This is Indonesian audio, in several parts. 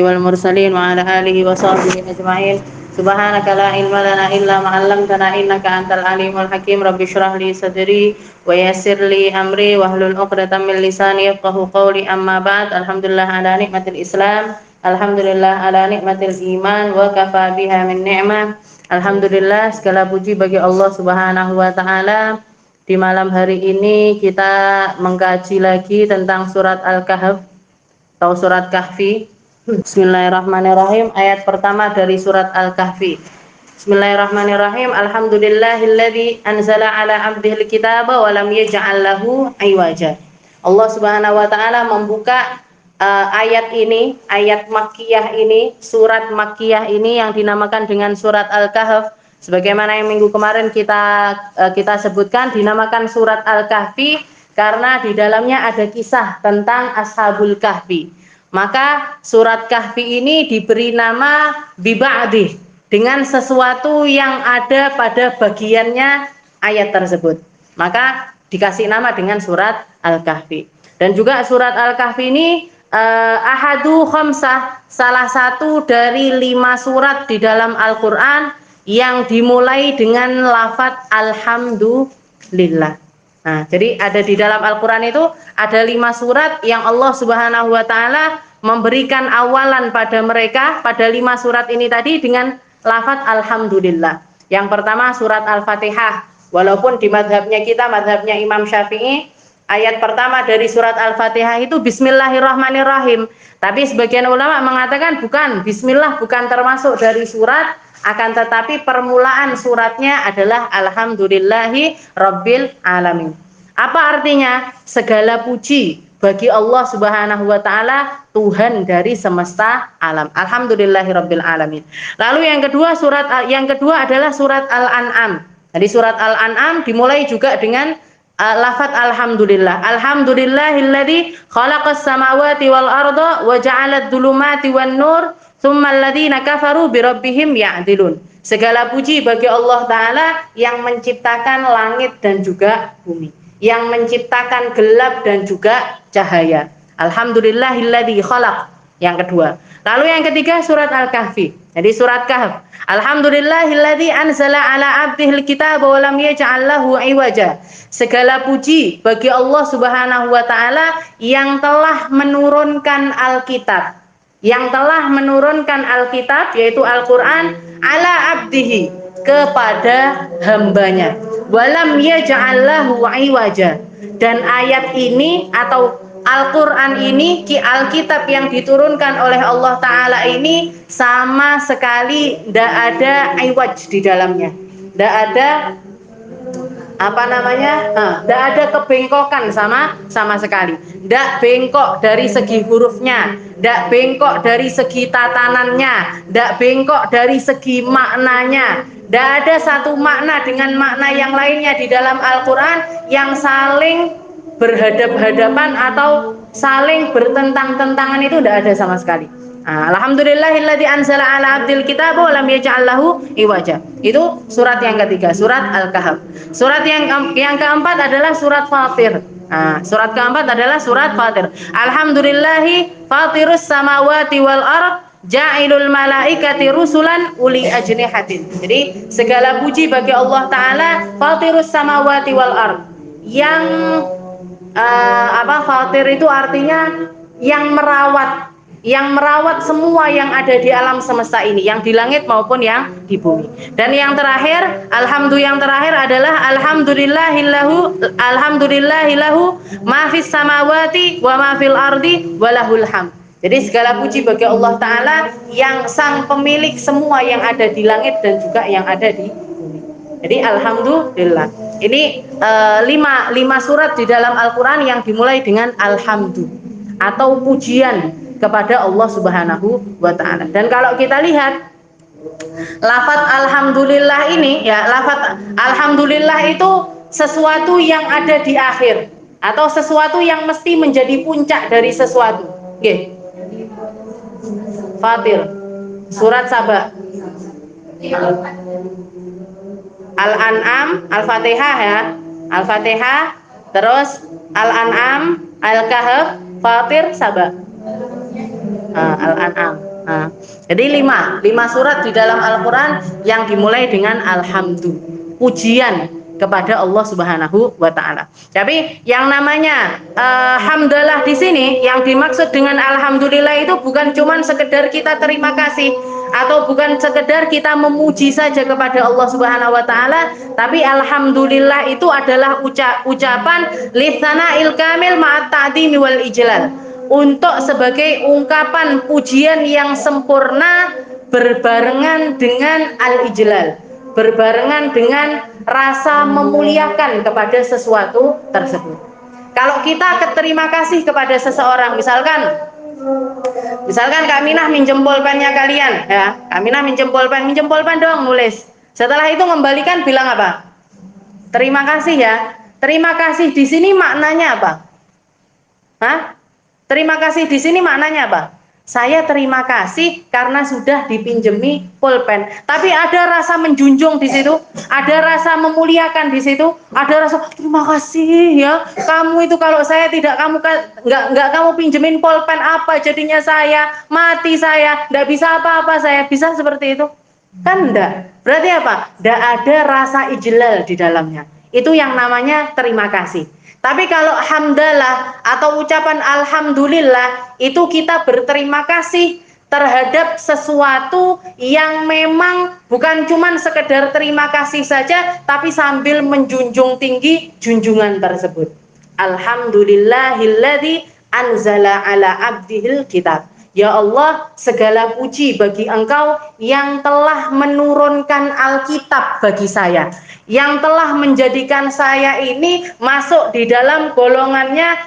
wal mursalin wa ala alihi wa sahbihi ajma'in. Subhanaka la ilma lana illa ma 'allamtana innaka antal alimul hakim. Rabbi shrah li sadri wa yassir li amri wahlul 'uqdatam min lisani yafqahu qawli. Amma ba'd. Alhamdulillah ala nikmatil Islam, alhamdulillah ala nikmatil iman, wa kafa biha min ni'mah. Alhamdulillah, segala puji bagi Allah Subhanahu wa taala. Di malam hari ini kita mengkaji lagi tentang surat Al-Kahf atau surat Kahfi. Bismillahirrahmanirrahim. Ayat pertama dari surat Al-Kahfi. Bismillahirrahmanirrahim. Alhamdulillahilladzi anzala ala 'abdihil kitaba wa lam yaj'al lahu iwaja. Allah Subhanahu wa taala membuka ayat ini, ayat Makkiyah ini, surat Makkiyah ini yang dinamakan dengan surat Al-Kahf. Sebagaimana yang minggu kemarin kita sebutkan, dinamakan surat Al-Kahfi karena di dalamnya ada kisah tentang Ashabul Kahfi. Maka surat Kahfi ini diberi nama biba'dih, dengan sesuatu yang ada pada bagiannya ayat tersebut. Maka dikasih nama dengan surat Al-Kahfi. Dan juga surat Al-Kahfi ini ahadu khamsah, salah satu dari 5 surat di dalam Al-Quran yang dimulai dengan lafadz alhamdulillah. Nah, jadi ada di dalam Al-Quran itu ada 5 surat yang Allah Subhanahu wa taala memberikan awalan pada mereka, pada 5 surat ini tadi dengan lafadz alhamdulillah. Yang pertama surat Al-Fatihah. Walaupun di madhabnya kita, madhabnya Imam Syafi'i, ayat pertama dari surat Al-Fatihah itu Bismillahirrahmanirrahim. Tapi sebagian ulama mengatakan bukan, Bismillah bukan termasuk dari surat, akan tetapi permulaan suratnya adalah Alhamdulillahi Rabbil Alamin. Apa artinya? Segala puji bagi Allah Subhanahu wa taala, Tuhan dari semesta alam. Alhamdulillahi Rabbil Alamin. Lalu yang kedua adalah surat Al-An'am. Jadi surat Al-An'am dimulai juga dengan lafadz alhamdulillah. Alhamdulillahilladzi khalaqas samawati wal arda wa ja'alad dhulumati wan nur tsummal ladzina kafaru birabbihim ya'dilun. Segala puji bagi Allah taala yang menciptakan langit dan juga bumi, yang menciptakan gelap dan juga cahaya. Alhamdulillahilladzi khalaq. Yang kedua. Lalu yang ketiga surat Al-Kahfi. Jadi surat Kahf. Alhamdulillahilladzi anzala ala 'abdihil kitaba wa lam yaj'al lahu iwaja. Segala puji bagi Allah Subhanahu wa taala yang telah menurunkan Alkitab. Yang telah menurunkan Alkitab yaitu Al-Qur'an ala 'abdihi, kepada hambanya. Wa lam yaj'al lahu iwaja. Dan ayat ini atau Al-Quran ini, Alkitab yang diturunkan oleh Allah Ta'ala ini sama sekali tidak ada iwaj di dalamnya, tidak ada tidak ada kebengkokan sama sekali. Tidak bengkok dari segi hurufnya, tidak bengkok dari segi tatanannya, tidak bengkok dari segi maknanya. Tidak ada satu makna dengan makna yang lainnya di dalam Al-Quran yang saling berhadap-hadapan atau saling bertentang-tentangan, itu tidak ada sama sekali. Alhamdulillahilladzi anzala ala 'abdil kitaba wa lam yaj'al lahu iwaja. Itu surat yang ketiga, surat Al-Kahf. Surat yang keempat adalah surat Fatir. Surat keempat adalah surat Fatir. Alhamdulillahi fatirus samawati wal ard ja'ilul malaikati rusulan uli ajnihatin. Jadi segala puji bagi Allah taala fatirus samawati wal ard. Yang Fatir itu artinya yang merawat semua yang ada di alam semesta ini, yang di langit maupun yang di bumi. Dan yang terakhir adalah alhamdulillahillahu ma fis samawati wa ma fil ardi walahul hamd. Jadi segala puji bagi Allah taala yang sang pemilik semua yang ada di langit dan juga yang ada di bumi. Jadi alhamdulillah. Ini 5 surat di dalam Al-Quran yang dimulai dengan alhamdu atau pujian kepada Allah Subhanahu wa ta'ala. Dan kalau kita lihat lafadz alhamdulillah ini, ya, lafadz alhamdulillah itu sesuatu yang ada di akhir atau sesuatu yang mesti menjadi puncak dari sesuatu. Oke. Fatir, surat Saba, Al-An'am, Al-Fatihah ya. Al-Fatihah, terus Al-An'am, Al-Kahf, Fatir, Saba. Al-An'am. Jadi lima surat di dalam Al-Quran yang dimulai dengan alhamdu, pujian kepada Allah Subhanahu wa Ta'ala. Tapi yang namanya hamdalah di sini, yang dimaksud dengan alhamdulillah itu bukan cuma sekedar kita terima kasih atau bukan sekedar kita memuji saja kepada Allah Subhanahu wa Ta'ala, tapi alhamdulillah itu adalah ucapan lisana'il kamil ma'at ta'dimi wal ijlal, untuk sebagai ungkapan pujian yang sempurna berbarengan dengan al-ijlal, berbarengan dengan rasa memuliakan kepada sesuatu tersebut. Kalau kita terima kasih kepada seseorang, misalkan Kak Minah minjem pulpennya kalian, ya. Kak Minah minjem pulpen dong, nulis. Setelah itu kembalikan, bilang apa? Terima kasih ya. Terima kasih di sini maknanya apa? Terima kasih di sini maknanya apa? Saya terima kasih karena sudah dipinjemi pulpen. Tapi ada rasa menjunjung di situ, ada rasa memuliakan di situ, ada rasa terima kasih ya. Kamu itu kalau saya tidak nggak kamu pinjemin pulpen, apa jadinya saya? Mati saya, nggak bisa apa-apa saya. Bisa seperti itu? Kan enggak. Berarti apa? Enggak ada rasa ijlal di dalamnya. Itu yang namanya terima kasih. Tapi kalau hamdalah atau ucapan alhamdulillah, itu kita berterima kasih terhadap sesuatu yang memang bukan cuma sekedar terima kasih saja, tapi sambil menjunjung tinggi junjungan tersebut. Alhamdulillahilladzi anzala ala abdihil kitab. Ya Allah, segala puji bagi Engkau yang telah menurunkan Alkitab bagi saya, yang telah menjadikan saya ini masuk di dalam golongannya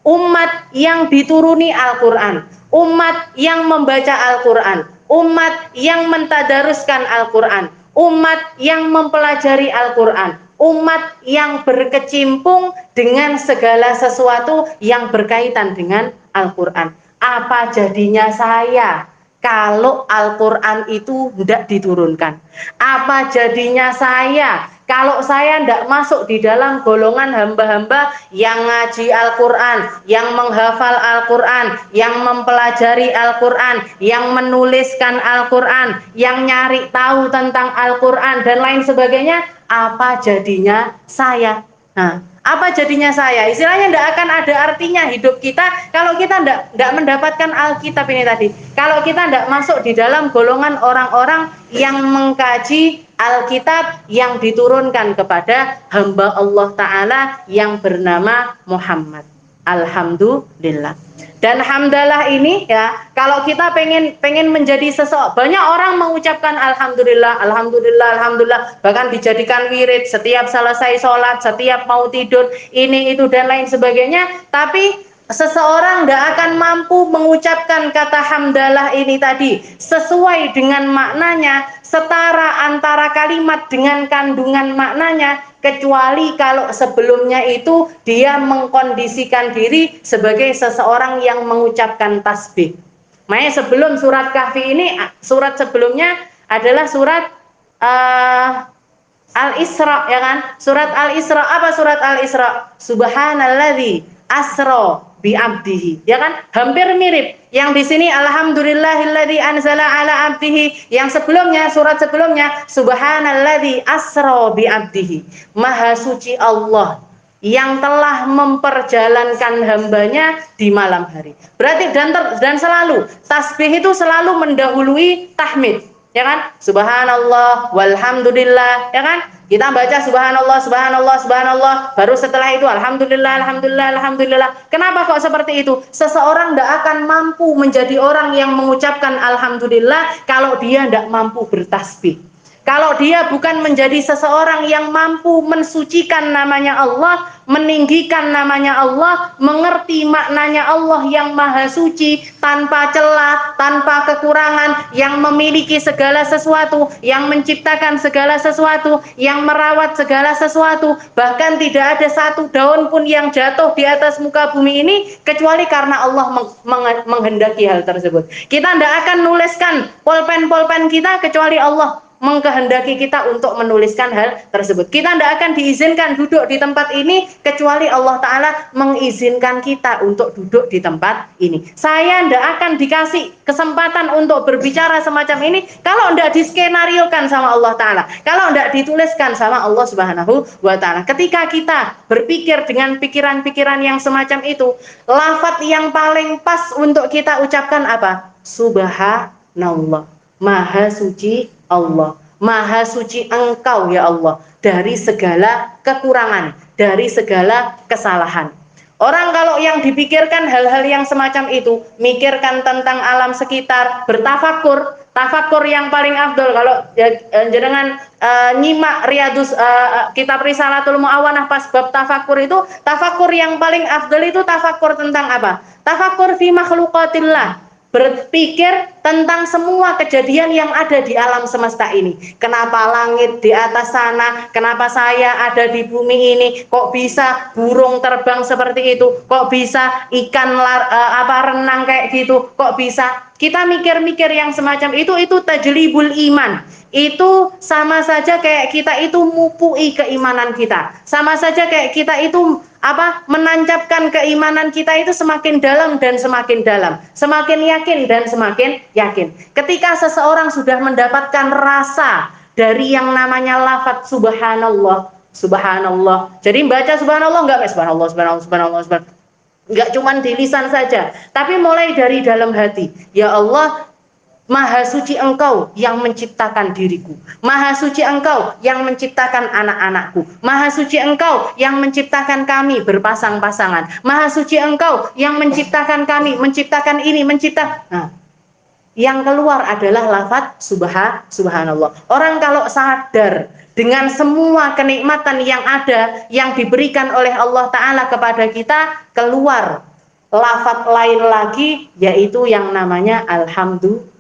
umat yang dituruni Al-Quran, umat yang membaca Al-Quran, umat yang mentadaruskan Al-Quran, umat yang mempelajari Al-Quran, umat yang berkecimpung dengan segala sesuatu yang berkaitan dengan Al-Quran. Apa jadinya saya kalau Al-Quran itu tidak diturunkan? Apa jadinya saya kalau saya tidak masuk di dalam golongan hamba-hamba yang ngaji Al-Quran, yang menghafal Al-Quran, yang mempelajari Al-Quran, yang menuliskan Al-Quran, yang nyari tahu tentang Al-Quran dan lain sebagainya? Apa jadinya saya? Apa jadinya saya? Istilahnya tidak akan ada artinya hidup kita kalau kita tidak mendapatkan Alkitab ini tadi. Kalau kita tidak masuk di dalam golongan orang-orang yang mengkaji Alkitab yang diturunkan kepada hamba Allah Ta'ala yang bernama Muhammad. Alhamdulillah. Dan hamdalah ini ya, kalau kita pengen menjadi seseorang, banyak orang mengucapkan alhamdulillah, alhamdulillah, alhamdulillah, bahkan dijadikan wirid setiap selesai sholat, setiap mau tidur, ini itu dan lain sebagainya. Tapi seseorang tidak akan mampu mengucapkan kata hamdalah ini tadi sesuai dengan maknanya, setara antara kalimat dengan kandungan maknanya, kecuali kalau sebelumnya itu dia mengkondisikan diri sebagai seseorang yang mengucapkan tasbih. Makanya sebelum surat Kahfi ini, surat sebelumnya adalah surat Al-Isra, ya kan? Surat Al-Isra, apa surat Al-Isra? Subhanalladzi asra bi abdihi, ya kan? Hampir mirip. Yang di sini alhamdulillahilladzi anzala ala abdihi, yang sebelumnya, surat sebelumnya Subhanalladzi asra bi abdihi. Maha suci Allah yang telah memperjalankan hambanya di malam hari. Berarti dan selalu tasbih itu selalu mendahului tahmid, ya kan? Subhanallah walhamdulillah, ya kan? Kita baca subhanallah, subhanallah, subhanallah, baru setelah itu alhamdulillah, alhamdulillah, alhamdulillah. Kenapa kok seperti itu? Seseorang tidak akan mampu menjadi orang yang mengucapkan alhamdulillah kalau dia tidak mampu bertasbih. Kalau dia bukan menjadi seseorang yang mampu mensucikan namanya Allah, meninggikan namanya Allah, mengerti maknanya Allah yang maha suci, tanpa celah, tanpa kekurangan, yang memiliki segala sesuatu, yang menciptakan segala sesuatu, yang merawat segala sesuatu, bahkan tidak ada satu daun pun yang jatuh di atas muka bumi ini kecuali karena Allah menghendaki hal tersebut. Kita tidak akan nuliskan pulpen-pulpen kita kecuali Allah mengkehendaki kita untuk menuliskan hal tersebut. Kita tidak akan diizinkan duduk di tempat ini kecuali Allah Ta'ala mengizinkan kita untuk duduk di tempat ini. Saya tidak akan dikasih kesempatan untuk berbicara semacam ini kalau tidak diskenariokan sama Allah Ta'ala, kalau tidak dituliskan sama Allah Subhanahu wa Ta'ala. Ketika kita berpikir dengan pikiran-pikiran yang semacam itu, lafaz yang paling pas untuk kita ucapkan apa? Subhanallah, Maha suci Allah, Maha suci Engkau ya Allah dari segala kekurangan, dari segala kesalahan. Orang kalau yang dipikirkan hal-hal yang semacam itu, mikirkan tentang alam sekitar, bertafakur, tafakur yang paling afdol. Kalau jenengan nyimak Riyadus kitab Risalatul Mu'awanah pas bab tafakur itu, tafakur yang paling afdol itu tafakur tentang apa? Tafakur fi makhluqatillah, berpikir tentang semua kejadian yang ada di alam semesta ini. Kenapa langit di atas sana? Kenapa saya ada di bumi ini? Kok bisa burung terbang seperti itu? Kok bisa ikan renang kayak gitu? Kok bisa? Kita mikir-mikir yang semacam itu tajlibul iman. Itu sama saja kayak kita itu mupui keimanan kita. Sama saja kayak kita itu menancapkan keimanan kita itu semakin dalam dan semakin dalam, semakin yakin dan semakin yakin. Ketika seseorang sudah mendapatkan rasa dari yang namanya lafaz subhanallah, subhanallah. Jadi baca subhanallah enggak subhanallah, subhanallah, subhanallah, subhanallah. Enggak cuma di lisan saja, tapi mulai dari dalam hati. Ya Allah, Maha suci Engkau yang menciptakan diriku. Maha suci Engkau yang menciptakan anak-anakku. Maha suci Engkau yang menciptakan kami berpasang-pasangan. Maha suci Engkau yang menciptakan kami, menciptakan ini, menciptakan. Yang keluar adalah lafaz subhanallah. Orang kalau sadar dengan semua kenikmatan yang ada, yang diberikan oleh Allah Ta'ala kepada kita, keluar lafaz lain lagi, yaitu yang namanya alhamdulillah.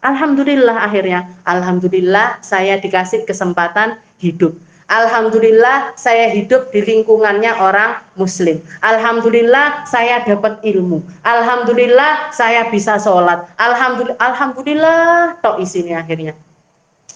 Alhamdulillah akhirnya. Alhamdulillah saya dikasih kesempatan hidup. Alhamdulillah saya hidup di lingkungannya orang muslim. Alhamdulillah saya dapat ilmu. Alhamdulillah saya bisa sholat. Alhamdulillah tok isinya akhirnya.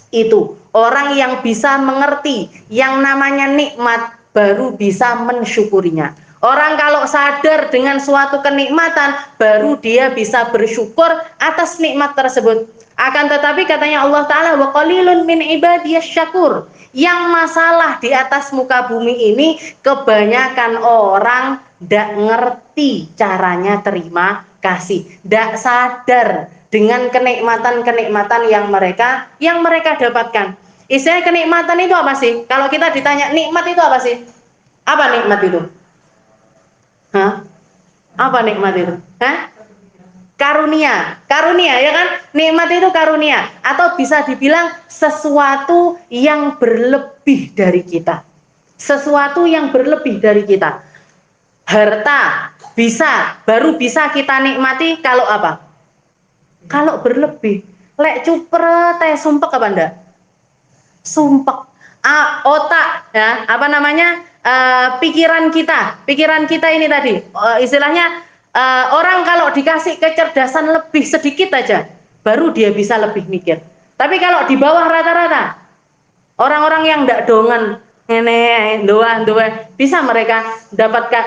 Itu orang yang bisa mengerti yang namanya nikmat baru bisa mensyukurinya. Orang kalau sadar dengan suatu kenikmatan baru dia bisa bersyukur atas nikmat tersebut. Akan tetapi katanya Allah Ta'ala, wa qalilun min ibadiyas syakur. Yang masalah di atas muka bumi ini kebanyakan orang tidak ngerti caranya terima kasih, tidak sadar dengan kenikmatan-kenikmatan yang mereka dapatkan. Istilahnya kenikmatan itu apa sih? Kalau kita ditanya nikmat itu apa sih? Apa nikmat itu? Hah? Apa nikmat itu? Hah? Karunia ya kan? Nikmat itu karunia, atau bisa dibilang sesuatu yang berlebih dari kita. Sesuatu yang berlebih dari kita. Harta baru bisa kita nikmati kalau apa? Kalau berlebih. Lek cupret sumpek apa ndak? Sumpek. Otak ya, pikiran kita ini tadi, istilahnya orang kalau dikasih kecerdasan lebih sedikit aja baru dia bisa lebih mikir. Tapi kalau di bawah rata-rata orang-orang yang ndak dongan doa bisa mereka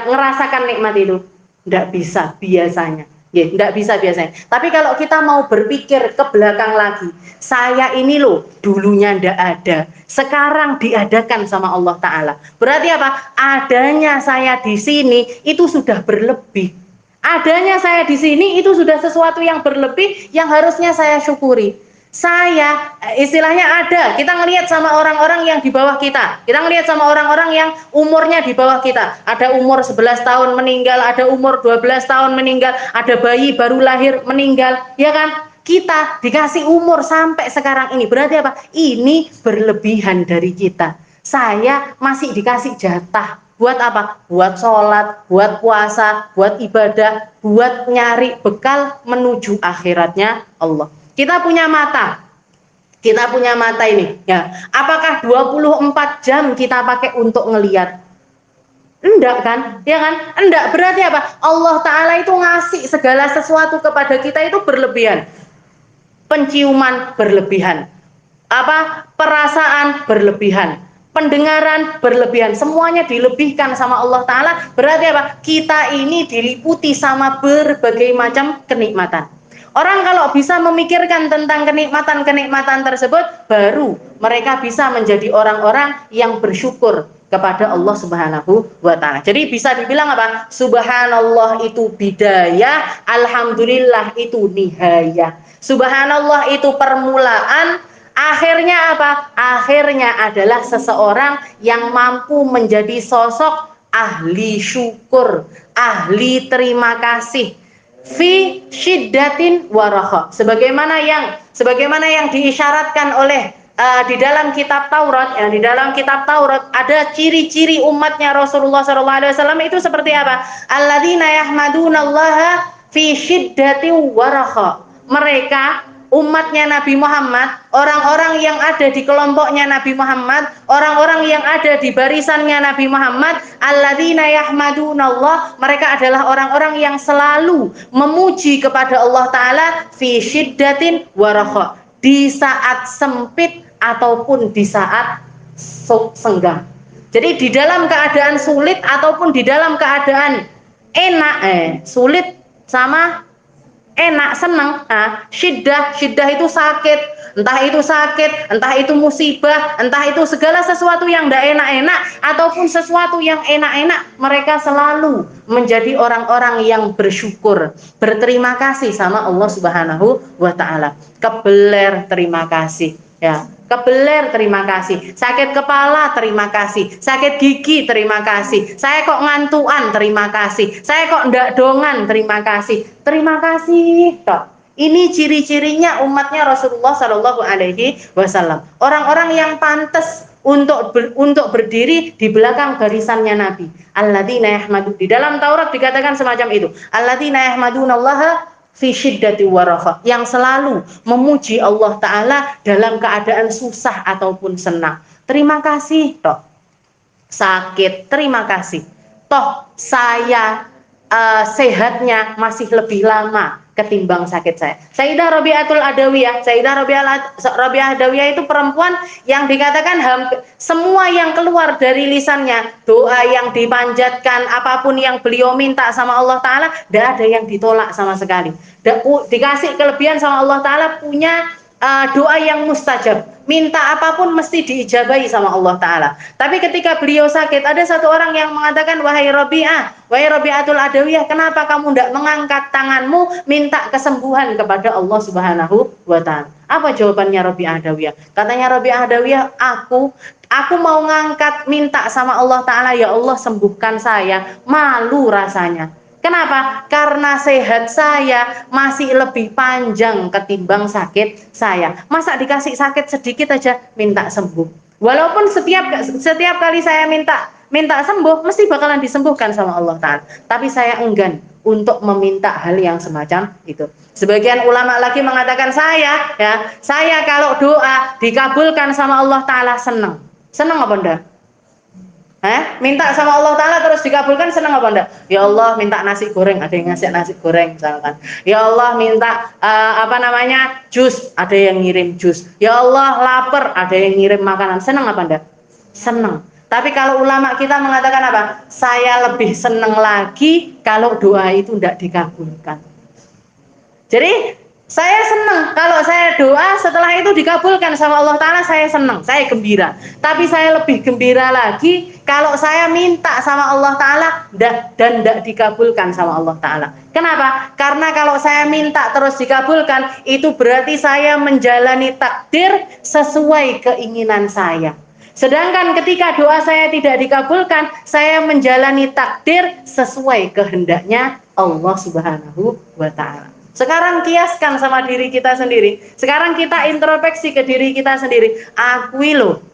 ngerasakan nikmat itu? Ndak bisa biasanya. Ya, nggak bisa biasanya. Tapi kalau kita mau berpikir ke belakang lagi, saya ini loh dulunya ndak ada, sekarang diadakan sama Allah Ta'ala. Berarti apa? Adanya saya di sini itu sudah berlebih. Adanya saya di sini itu sudah sesuatu yang berlebih yang harusnya saya syukuri. Saya istilahnya ada, kita ngelihat sama orang-orang yang di bawah kita. Kita ngelihat sama orang-orang yang umurnya di bawah kita. Ada umur 11 tahun meninggal, ada umur 12 tahun meninggal, ada bayi baru lahir meninggal, ya kan? Kita dikasih umur sampai sekarang ini. Berarti apa? Ini berlebihan dari kita. Saya masih dikasih jatah. Buat apa? Buat sholat, buat puasa, buat ibadah, buat nyari bekal menuju akhiratnya Allah. Kita punya mata ini ya. Apakah 24 jam kita pakai untuk ngelihat? Enggak kan? Ya kan? Enggak. Berarti apa? Allah Ta'ala itu ngasih segala sesuatu kepada kita itu berlebihan. Penciuman berlebihan, perasaan berlebihan, pendengaran berlebihan, semuanya dilebihkan sama Allah Ta'ala. Berarti apa? Kita ini diliputi sama berbagai macam kenikmatan. Orang kalau bisa memikirkan tentang kenikmatan-kenikmatan tersebut, baru mereka bisa menjadi orang-orang yang bersyukur kepada Allah Subhanahu wa Ta'ala. Jadi bisa dibilang apa? Subhanallah itu bidayah, alhamdulillah itu nihayah. Subhanallah itu permulaan, akhirnya apa? Akhirnya adalah seseorang yang mampu menjadi sosok ahli syukur, ahli terima kasih. Fi syiddatin waraha, sebagaimana yang diisyaratkan oleh di dalam kitab Taurat. Di dalam kitab Taurat ada ciri-ciri umatnya Rasulullah SAW itu seperti apa? Alladzina yahmadunallaha fi syiddatin waraha. Mereka umatnya Nabi Muhammad, orang-orang yang ada di kelompoknya Nabi Muhammad, orang-orang yang ada di barisannya Nabi Muhammad, alladzina yahmadunallah, mereka adalah orang-orang yang selalu memuji kepada Allah Ta'ala fi syiddatin waraha, di saat sempit ataupun di saat senggang. Jadi di dalam keadaan sulit ataupun di dalam keadaan enak, sulit sama enak, senang. Syiddah itu sakit, entah itu musibah, entah itu segala sesuatu yang tidak enak-enak ataupun sesuatu yang enak-enak, mereka selalu menjadi orang-orang yang bersyukur, berterima kasih sama Allah Subhanahu wa Ta'ala. Kebeler terima kasih, ya. Kebeler terima kasih, sakit kepala terima kasih, sakit gigi terima kasih, saya kok ngantuan terima kasih, saya kok ndak dongan terima kasih toh. Ini ciri-cirinya umatnya Rasulullah Shallallahu Alaihi Wasallam, orang-orang yang pantas untuk berdiri di belakang barisannya Nabi. Alladzina yahmadu, di dalam Taurat dikatakan semacam itu, alladzina yahmadunallaha fi syiddati waraha, yang selalu memuji Allah Ta'ala dalam keadaan susah ataupun senang. Terima kasih toh, sakit terima kasih toh, saya sehatnya masih lebih lama ketimbang sakit saya. Sayyidah Rabi'atul Adawiyah, Rabi'ah Adawiyah itu perempuan yang dikatakan semua yang keluar dari lisannya, doa yang dipanjatkan, apapun yang beliau minta sama Allah Ta'ala, tidak ada yang ditolak sama sekali. Dikasih kelebihan sama Allah Ta'ala, punya doa yang mustajab, minta apapun mesti diijabahi sama Allah Ta'ala. Tapi ketika beliau sakit, ada satu orang yang mengatakan, wahai Rabi'atul Adawiyah, kenapa kamu tidak mengangkat tanganmu minta kesembuhan kepada Allah Subhanahu wa Ta'ala? Apa jawabannya Rabi'ah Adawiyah? Katanya Rabi'ah Adawiyah, aku mau ngangkat minta sama Allah Ta'ala, ya Allah sembuhkan saya, malu rasanya. Kenapa? Karena sehat saya masih lebih panjang ketimbang sakit saya. Masa dikasih sakit sedikit aja minta sembuh. Walaupun setiap kali saya minta sembuh, mesti bakalan disembuhkan sama Allah Ta'ala. Tapi saya enggan untuk meminta hal yang semacam itu. Sebagian ulama lagi mengatakan saya kalau doa dikabulkan sama Allah Ta'ala senang. Senang apa enggak? Minta sama Allah Ta'ala terus dikabulkan, senang apa enggak? Ya Allah minta nasi goreng, ada yang ngasih nasi goreng misalkan. Ya Allah minta jus, ada yang ngirim jus. Ya Allah lapar, ada yang ngirim makanan. Senang apa enggak? Senang. Tapi kalau ulama kita mengatakan apa? Saya lebih senang lagi kalau doa itu enggak dikabulkan. Jadi saya senang kalau saya doa setelah itu dikabulkan sama Allah Ta'ala, saya senang, saya gembira. Tapi saya lebih gembira lagi kalau saya minta sama Allah Ta'ala dan tidak dikabulkan sama Allah Ta'ala. Kenapa? Karena kalau saya minta terus dikabulkan, itu berarti saya menjalani takdir sesuai keinginan saya. Sedangkan ketika doa saya tidak dikabulkan, saya menjalani takdir sesuai kehendaknya Allah Subhanahu wa Ta'ala. Sekarang kiaskan sama diri kita sendiri. Sekarang kita introspeksi ke diri kita sendiri. Akui loh,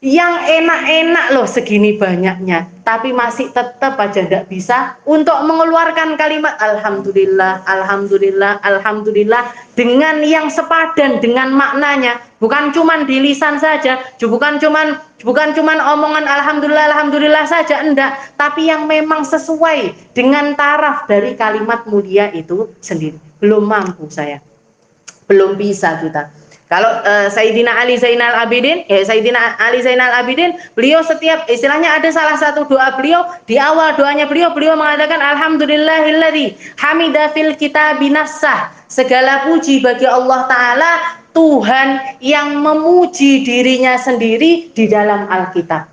yang enak-enak loh segini banyaknya, tapi masih tetap aja tidak bisa untuk mengeluarkan kalimat Alhamdulillah, Alhamdulillah, Alhamdulillah dengan yang sepadan dengan maknanya. Bukan cuman di lisan saja, bukan cuman omongan Alhamdulillah, Alhamdulillah saja, enggak, tapi yang memang sesuai dengan taraf dari kalimat mulia itu sendiri. Belum mampu saya, belum bisa kita. Kalau Sayyidina Ali Zainal Abidin, Sayyidina Ali Zainal Abidin, beliau setiap istilahnya ada salah satu doa beliau, di awal doanya beliau mengatakan alhamdulillahilladzi hamida fil kitabi nafsah. Segala puji bagi Allah Ta'ala, Tuhan yang memuji dirinya sendiri di dalam Alkitab,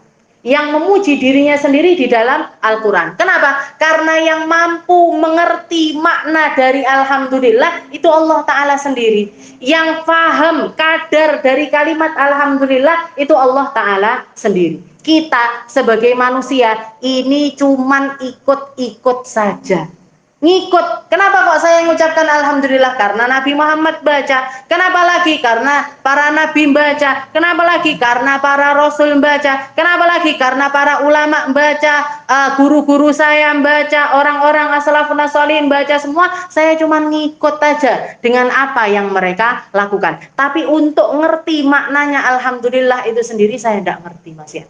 yang memuji dirinya sendiri di dalam Al-Quran. Kenapa? Karena yang mampu mengerti makna dari Alhamdulillah itu Allah Ta'ala sendiri. Yang paham kadar dari kalimat Alhamdulillah itu Allah Ta'ala sendiri. Kita sebagai manusia ini cuman ikut-ikut saja. Ngikut. Kenapa kok saya mengucapkan alhamdulillah? Karena Nabi Muhammad baca. Kenapa lagi? Karena para nabi baca. Kenapa lagi? Karena para rasul baca. Kenapa lagi? Karena para ulama baca, guru-guru saya baca, orang-orang as-salafun as-shalihin baca semua. Saya cuma ngikut aja dengan apa yang mereka lakukan. Tapi untuk ngerti maknanya alhamdulillah itu sendiri saya tidak ngerti, Mas ya.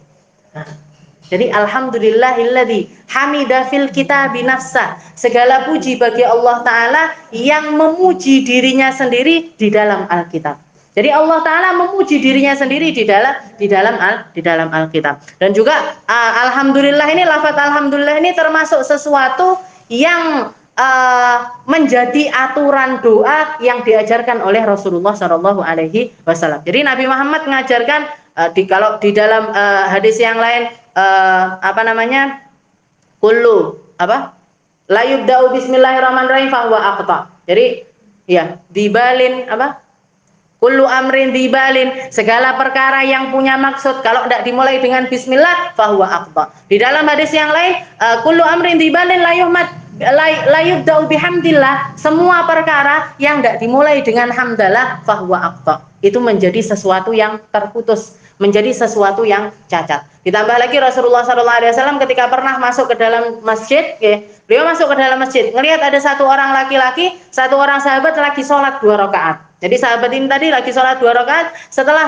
Jadi alhamdulillahilladzi hamida fil kitabi nafsa. Segala puji bagi Allah Ta'ala yang memuji dirinya sendiri di dalam Alkitab. Jadi Allah Ta'ala memuji dirinya sendiri di dalam Alkitab. Dan juga alhamdulillah ini, lafaz alhamdulillah ini termasuk sesuatu yang menjadi aturan doa yang diajarkan oleh Rasulullah SAW. Jadi Nabi Muhammad mengajarkan kalau di dalam hadis yang lain kullu la yubda'u bismillahirrahmanirrahim fahuwa aqta. Jadi ya dibalin kullu amrin dibalin, segala perkara yang punya maksud kalau tidak dimulai dengan bismillah fahuwa aqta. Di dalam hadis yang lain kullu amrin dibalin la yubda'u bihamdillah, semua perkara yang tidak dimulai dengan hamdalah fahuwa aqta. Itu menjadi sesuatu yang terputus, menjadi sesuatu yang cacat. Ditambah lagi Rasulullah SAW ketika pernah masuk ke dalam masjid, beliau masuk ke dalam masjid, ngelihat ada satu orang laki-laki, satu orang sahabat lagi sholat 2 rakaat. Jadi sahabat ini tadi lagi sholat 2 rakaat. Setelah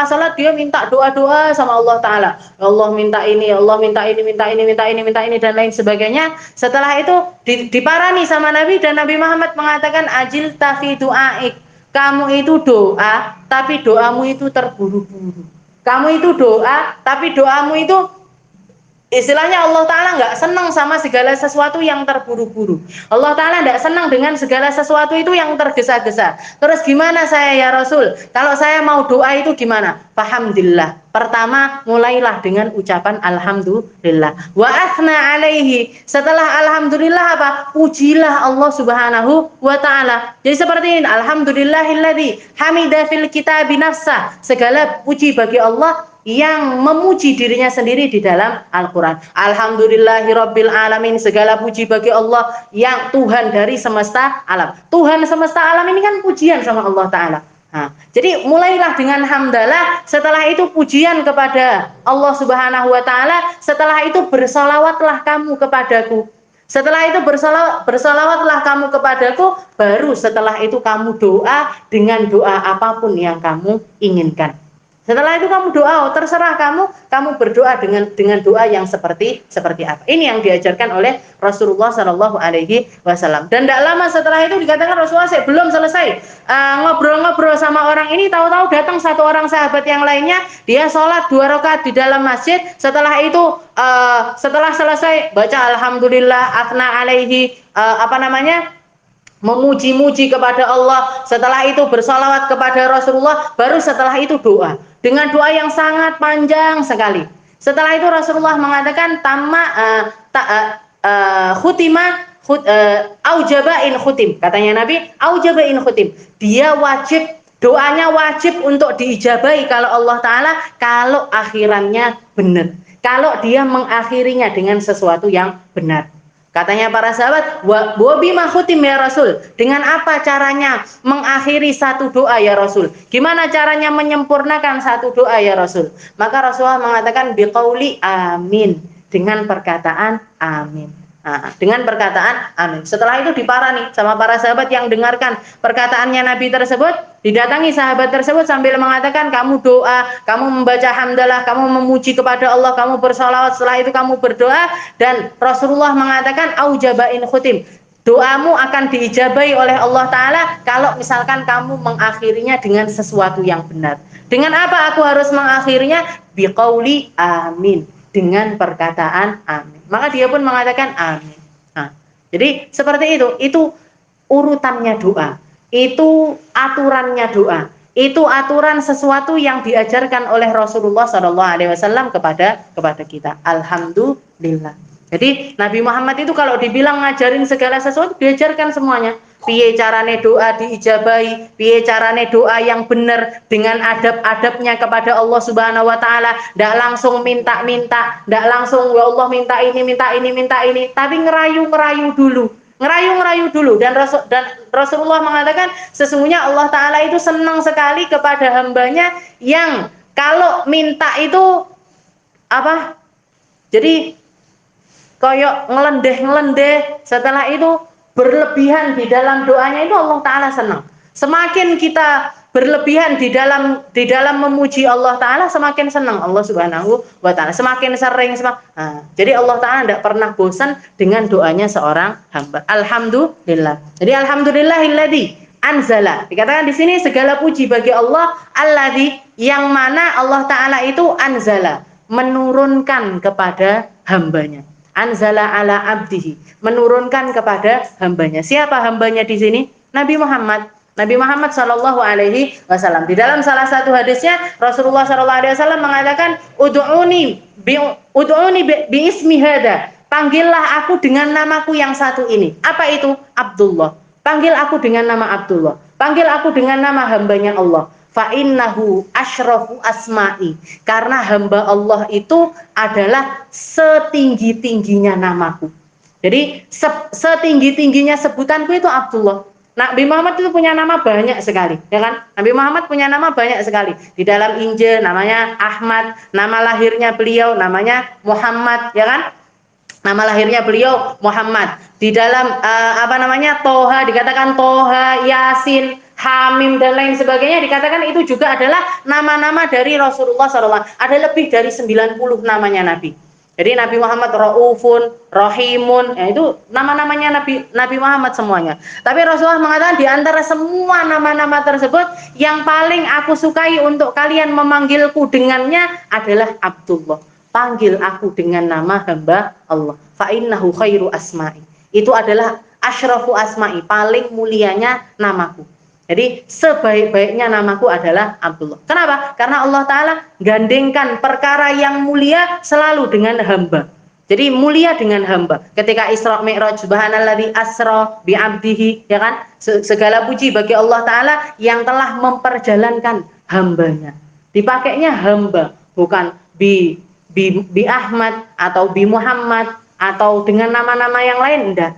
sholat dia minta doa-doa sama Allah Ta'ala. Ya Allah minta ini, ya Allah minta ini dan lain sebagainya. Setelah itu diparani sama Nabi, dan Nabi Muhammad mengatakan ajil tafi du'aik. Kamu itu doa, tapi doamu itu terburu-buru. Kamu itu doa, tapi doamu itu istilahnya Allah Ta'ala nggak senang sama segala sesuatu yang terburu-buru. Allah Ta'ala nggak senang dengan segala sesuatu itu yang tergesa-gesa. Terus gimana saya ya Rasul? Kalau saya mau doa itu gimana? Fahamdillah. Pertama, mulailah dengan ucapan alhamdulillah. Wa athna alaihi. Setelah alhamdulillah apa? Pujilah Allah Subhanahu wa Ta'ala. Jadi seperti ini, alhamdulillahilladzi hamida fil kitabi nafsa. Segala puji bagi Allah yang memuji dirinya sendiri di dalam Al-Quran. Alhamdulillahirabbil alamin. Segala puji bagi Allah yang Tuhan dari semesta alam. Tuhan semesta alam ini kan pujian sama Allah Ta'ala. Jadi mulailah dengan hamdalah, setelah itu pujian kepada Allah Subhanahu wa Ta'ala, setelah itu bersalawatlah kamu kepadaku. Setelah itu bersalawatlah kamu kepadaku, baru setelah itu kamu doa dengan doa apapun yang kamu inginkan. Setelah itu kamu doa, terserah kamu berdoa dengan doa yang seperti apa. Ini yang diajarkan oleh Rasulullah SAW. Dan tidak lama setelah itu dikatakan Rasulullah belum selesai ngobrol-ngobrol sama orang ini, tahu-tahu datang satu orang sahabat yang lainnya, dia sholat 2 rakaat di dalam masjid. Setelah itu setelah selesai baca alhamdulillah, athna alaihi, memuji-muji kepada Allah. Setelah itu bersalawat kepada Rasulullah, baru setelah itu doa dengan doa yang sangat panjang sekali. Setelah itu Rasulullah mengatakan aujabain khutim. Katanya Nabi, aujabain khutim. Dia wajib, doanya wajib untuk diijabahi kalau Allah Ta'ala, kalau akhirannya benar, kalau dia mengakhirinya dengan sesuatu yang benar. Katanya para sahabat, wa bima khutim ya Rasul. Dengan apa caranya mengakhiri satu doa ya Rasul? Gimana caranya menyempurnakan satu doa ya Rasul? Maka Rasulullah mengatakan biqauli amin, dengan perkataan amin. Dengan perkataan amin. Setelah itu diparani sama para sahabat yang dengarkan perkataannya Nabi tersebut. Didatangi sahabat tersebut sambil mengatakan, kamu doa, kamu membaca hamdalah, kamu memuji kepada Allah, kamu bersalawat, setelah itu kamu berdoa. Dan Rasulullah mengatakan aujabain khutim, Doamu akan diijabahi oleh Allah Ta'ala kalau misalkan kamu mengakhirinya dengan sesuatu yang benar. Dengan apa aku harus mengakhirinya? Biqauli amin. Dengan perkataan amin. Maka dia pun mengatakan amin. Nah, jadi seperti itu. Itu urutannya doa. Itu aturannya doa. Itu aturan sesuatu yang diajarkan oleh Rasulullah SAW kepada kita. Alhamdulillah. Jadi Nabi Muhammad itu kalau dibilang ngajarin segala sesuatu, diajarkan semuanya. Piye carane doa diijabahi, piye carane doa yang benar dengan adab-adabnya kepada Allah Subhanahu wa taala, ndak langsung minta-minta, ndak langsung ya Allah minta ini, minta ini, minta ini, tapi ngerayu-ngerayu dulu. Ngerayu-ngerayu dulu dan Rasulullah mengatakan sesungguhnya Allah taala itu senang sekali kepada hambanya yang kalau minta itu apa? Jadi koyok ngelendeh-ngelendeh, setelah itu berlebihan di dalam doanya, itu Allah Ta'ala senang. Semakin kita berlebihan di dalam memuji Allah Ta'ala, semakin senang Allah Subhanahu wa Ta'ala. Semakin sering, jadi Allah Ta'ala tidak pernah bosan dengan doanya seorang hamba. Alhamdulillah. Jadi alhamdulillahilladzi anzala. Dikatakan di sini segala puji bagi Allah alladzi, yang mana Allah Ta'ala itu anzala, menurunkan kepada hambanya. Anzala ala abdihi, menurunkan kepada hambanya. Siapa hambanya di sini? Nabi Muhammad. Nabi Muhammad Shallallahu Alaihi Wasallam. Di dalam salah satu hadisnya Rasulullah Shallallahu Alaihi Wasallam mengatakan, ud'uni bi ismi hada. Panggillah aku dengan namaku yang satu ini. Apa itu? Abdullah. Panggil aku dengan nama Abdullah. Panggil aku dengan nama hambanya Allah. Fa'innahu asyrafu asma'i, karena hamba Allah itu adalah setinggi-tingginya namaku. Jadi setinggi-tingginya sebutanku itu Abdullah. Nabi Muhammad itu punya nama banyak sekali, ya kan? Nabi Muhammad punya nama banyak sekali. Di dalam Injil namanya Ahmad, nama lahirnya beliau namanya Muhammad, ya kan? Nama lahirnya beliau Muhammad. Di dalam Toha dikatakan Toha, Yasin, Hamim dan lain sebagainya, dikatakan itu juga adalah nama-nama dari Rasulullah SAW. Ada lebih dari 90 namanya Nabi. Jadi Nabi Muhammad Raufun, Rahimun, ya itu nama-namanya Nabi Muhammad semuanya. Tapi Rasulullah mengatakan di antara semua nama-nama tersebut, yang paling aku sukai untuk kalian memanggilku dengannya adalah Abdullah. Panggil aku dengan nama hamba Allah. Fa'innahu khairu asma'i. Itu adalah asyrafu asma'i, paling mulianya namaku. Jadi sebaik-baiknya namaku adalah Abdullah. Kenapa? Karena Allah Ta'ala gandengkan perkara yang mulia selalu dengan hamba. Jadi mulia dengan hamba. Ketika Isra Mi'raj, subhanalladzi asra bi'abdihi, ya kan? Segala puji bagi Allah Ta'ala yang telah memperjalankan hambanya. Dipakainya hamba, bukan bi Ahmad atau bi Muhammad atau dengan nama-nama yang lain, enggak.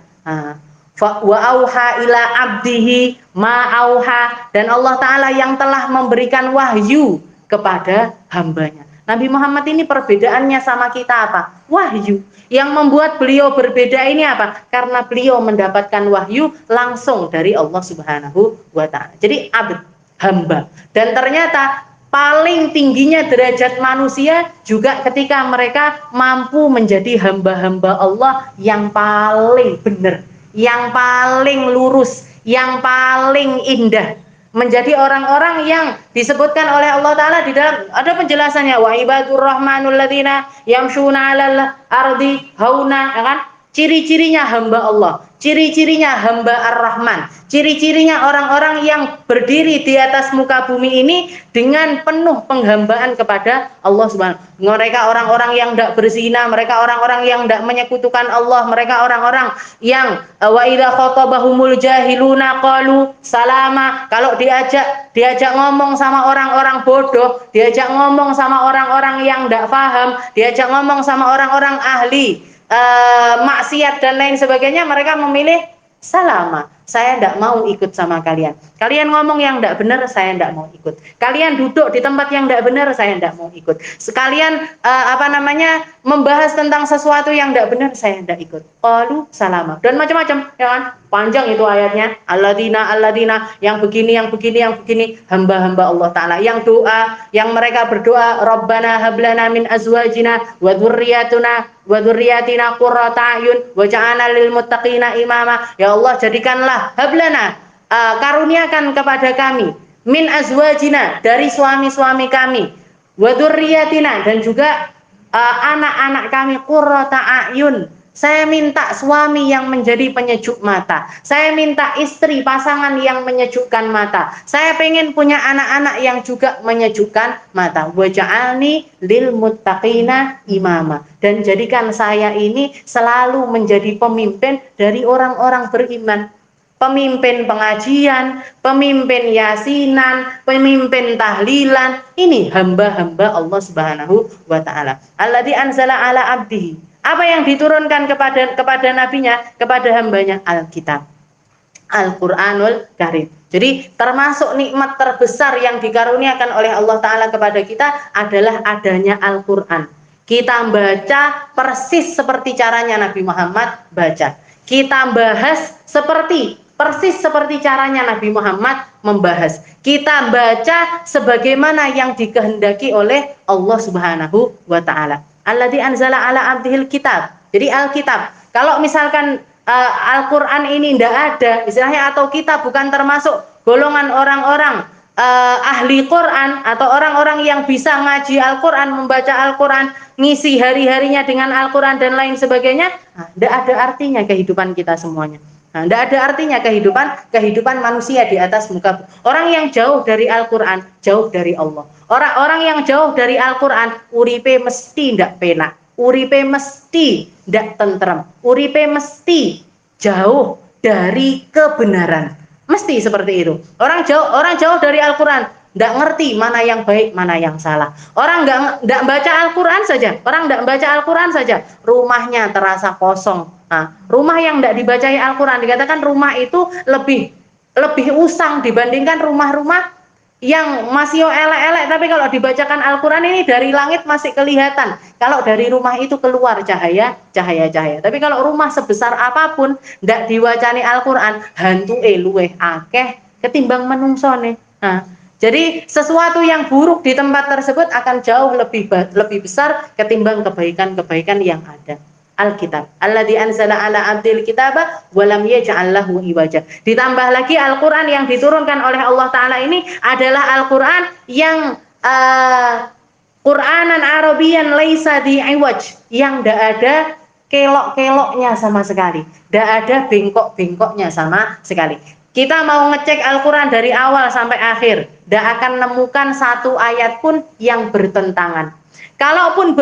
Wa auha ila abdihi ma auha, dan Allah Ta'ala yang telah memberikan wahyu kepada hambanya. Nabi Muhammad ini perbedaannya sama kita apa? Wahyu. Yang membuat beliau berbeda ini apa? Karena beliau mendapatkan wahyu langsung dari Allah Subhanahu wa Ta'ala. Jadi abd, hamba. Dan ternyata paling tingginya derajat manusia juga ketika mereka mampu menjadi hamba-hamba Allah yang paling benar, yang paling lurus, yang paling indah, menjadi orang-orang yang disebutkan oleh Allah Ta'ala di dalam ada penjelasannya, wa ibadur rahmanul ladzina yamshuna 'alal ardi hauna, ya kan? Ciri-cirinya hamba Allah, ciri-cirinya hamba Ar-Rahman, ciri-cirinya orang-orang yang berdiri di atas muka bumi ini dengan penuh penghambaan kepada Allah Subhanahu. Mereka orang-orang yang tidak berzina, mereka orang-orang yang tidak menyekutukan Allah, mereka orang-orang yang wa idza khatabahumul jahiluna qalu salama. Kalau diajak ngomong sama orang-orang bodoh, diajak ngomong sama orang-orang yang tidak paham, diajak ngomong sama orang-orang ahli maksiat dan lain sebagainya, mereka memilih salama. Saya tidak mau ikut sama kalian. Kalian ngomong yang tidak benar, saya tidak mau ikut. Kalian duduk di tempat yang tidak benar, saya tidak mau ikut. Sekalian membahas tentang sesuatu yang tidak benar, saya tidak ikut. Qalu salama. Dan macam-macam, ya kan? Panjang itu ayatnya. Alladzina yang begini, hamba-hamba Allah Ta'ala yang doa, yang mereka berdoa, Rabbana hablana min azwajina wa dzurriyyatina qurrata a'yun waj'alna lil muttaqina imama. Ya Allah, jadikanlah hablana, karuniakan kepada kami, min azwajina, dari suami-suami kami, wa dzurriyyatina, dan juga anak-anak kami, qurrata a'yun. Saya minta suami yang menjadi penyejuk mata. Saya minta istri, pasangan yang menyejukkan mata. Saya pengen punya anak-anak yang juga menyejukkan mata. Waj'alni lil muttaqina imama. Dan jadikan saya ini selalu menjadi pemimpin dari orang-orang beriman. Pemimpin pengajian, pemimpin yasinan, pemimpin tahlilan. Ini hamba-hamba Allah Subhanahu wa Ta'ala. Alladzi anzala ala abdihi. Apa yang diturunkan kepada nabinya, kepada hambanya? Alkitab, Al-Quranul Karim. Jadi termasuk nikmat terbesar yang dikaruniakan oleh Allah Ta'ala kepada kita adalah adanya Al-Quran. Kita baca persis seperti caranya Nabi Muhammad baca. Kita bahas persis seperti caranya Nabi Muhammad membahas. Kita baca sebagaimana yang dikehendaki oleh Allah Subhanahu wa Ta'ala. Alladzi anzala ala abdihil kitab. Jadi Alkitab. Kalau misalkan Al-Quran ini tidak ada, istilahnya, atau kita bukan termasuk golongan orang-orang ahli Quran atau orang-orang yang bisa ngaji Al-Quran, membaca Al-Quran, ngisi hari-harinya dengan Al-Quran dan lain sebagainya, tidak ada artinya kehidupan kita semuanya. Tidak ada artinya kehidupan manusia di atas muka. Orang yang jauh dari Al-Quran, jauh dari Allah. Orang yang jauh dari Al-Quran, uripe mesti tidak penak, uripe mesti tidak tentrem, uripe mesti jauh dari kebenaran. Mesti seperti itu. Orang jauh dari Al-Quran, tidak ngerti mana yang baik, mana yang salah. Orang tidak baca Al-Quran saja, rumahnya terasa kosong. Nah, rumah yang tidak dibacai Al-Quran, dikatakan rumah itu lebih usang dibandingkan rumah-rumah yang masih elek-elek, tapi kalau dibacakan Al-Quran ini dari langit masih kelihatan. Kalau dari rumah itu keluar cahaya. Tapi kalau rumah sebesar apapun tidak diwacani Al-Quran, hantu luweh akeh ketimbang menungsone. Nah, jadi sesuatu yang buruk di tempat tersebut akan jauh lebih besar ketimbang kebaikan-kebaikan yang ada. Alkitab, alladzi anzala ala abdil kitaba wa lam yaj'al lahu iwaja. Ditambah lagi Al-Qur'an yang diturunkan oleh Allah Ta'ala ini adalah Al-Qur'an yang Qur'anan Arabian laisa di'iwaj, yang tidak ada kelok-keloknya sama sekali, tidak ada bengkok-bengkoknya sama sekali. Kita mau ngecek Al-Quran dari awal sampai akhir, tidak akan menemukan satu ayat pun yang bertentangan. Kalaupun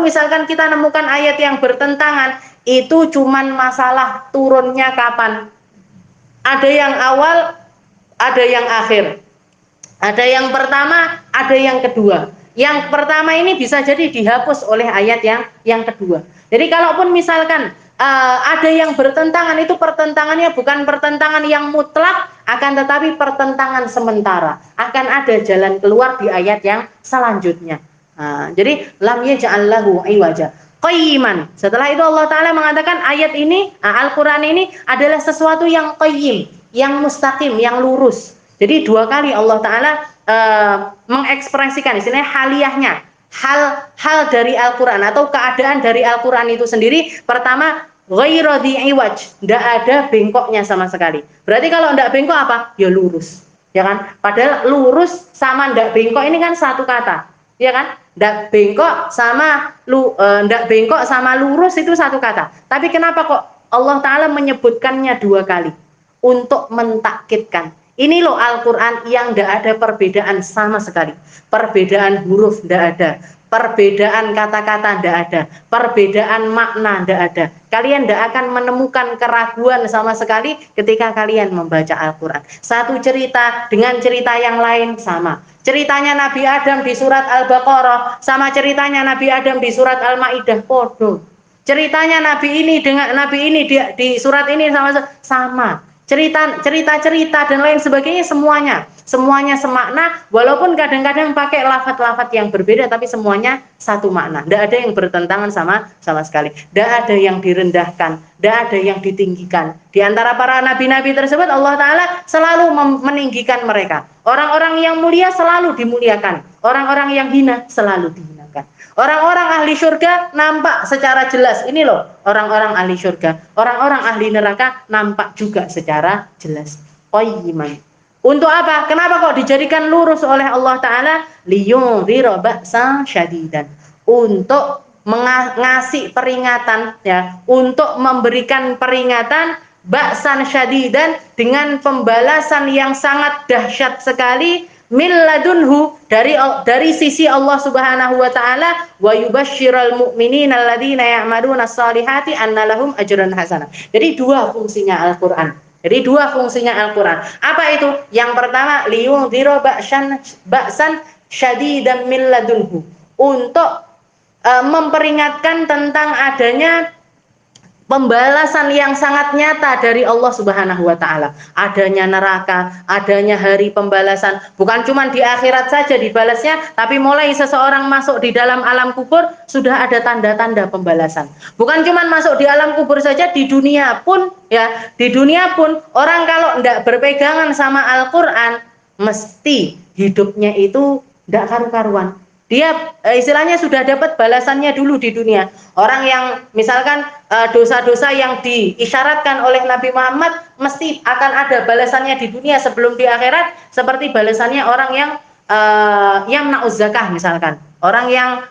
misalkan kita nemukan ayat yang bertentangan, itu cuman masalah turunnya kapan. Ada yang awal, ada yang akhir. Ada yang pertama, ada yang kedua. Yang pertama ini bisa jadi dihapus oleh ayat yang kedua. Jadi kalaupun misalkan ada yang bertentangan, itu pertentangannya bukan pertentangan yang mutlak, akan tetapi pertentangan sementara. Akan ada jalan keluar di ayat yang selanjutnya. Jadi lam yaj'al lahu iwaja qayyiman. Setelah itu Allah Ta'ala mengatakan ayat ini, Al-Quran ini adalah sesuatu yang qayyim, yang mustaqim, yang lurus. Jadi dua kali Allah Ta'ala mengekspresikan istilahnya haliyahnya, hal dari Al-Quran atau keadaan dari Al-Quran itu sendiri. Pertama, ghairu dhi'iwaj, tidak ada bengkoknya sama sekali. Berarti kalau tidak bengkok apa? Ya lurus, ya kan? Padahal lurus sama tidak bengkok ini kan satu kata, ya kan? Tidak bengkok sama lurus itu satu kata. Tapi kenapa kok Allah Ta'ala menyebutkannya dua kali? Untuk mentakkidkan. Ini loh Al-Quran yang tidak ada perbedaan sama sekali. Perbedaan huruf tidak ada, perbedaan kata-kata tidak ada, perbedaan makna tidak ada. Kalian tidak akan menemukan keraguan sama sekali ketika kalian membaca Al-Quran. Satu cerita dengan cerita yang lain sama. Ceritanya Nabi Adam di surat Al-Baqarah sama ceritanya Nabi Adam di surat Al-Maidah podo. Ceritanya Nabi ini dengan Nabi ini di surat ini sama. cerita dan lain sebagainya, semuanya semakna, walaupun kadang-kadang pakai lafaz-lafaz yang berbeda, tapi semuanya satu makna. Tidak ada yang bertentangan sama sekali. Tidak ada yang direndahkan, tidak ada yang ditinggikan. Di antara para nabi-nabi tersebut, Allah Ta'ala selalu meninggikan mereka. Orang-orang yang mulia selalu dimuliakan, orang-orang yang hina selalu dihinakan. Orang-orang ahli surga nampak secara jelas. Ini loh orang-orang ahli surga. Orang-orang ahli neraka nampak juga secara jelas. Qayyiman. Untuk apa? Kenapa kok dijadikan lurus oleh Allah Ta'ala? Liyunzira ba'san syadidan. Untuk ngasih peringatan, ya, untuk memberikan peringatan ba'san syadidan, dengan pembalasan yang sangat dahsyat sekali, min ladunhu, dari sisi Allah Subhanahu wa taala, wa yubashsyiral mu'minina alladzina ya'maluna shalihati anna lahum ajran hasanah. Jadi dua fungsinya Al-Qur'an. Apa itu? Yang pertama, liyunzira ba'san syadidan min ladunhu, untuk memperingatkan tentang adanya pembalasan yang sangat nyata dari Allah Subhanahu wa taala. Adanya neraka, adanya hari pembalasan. Bukan cuma di akhirat saja dibalasnya, tapi mulai seseorang masuk di dalam alam kubur sudah ada tanda-tanda pembalasan. Bukan cuma masuk di alam kubur saja, di dunia pun, ya, di dunia pun orang kalau tidak berpegangan sama Al-Qur'an, mesti hidupnya itu tidak karu-karuan. Dia istilahnya sudah dapat balasannya dulu di dunia. Orang yang misalkan dosa-dosa yang diisyaratkan oleh Nabi Muhammad mesti akan ada balasannya di dunia sebelum di akhirat, seperti balasannya orang yang na'uz zakah misalkan. Orang yang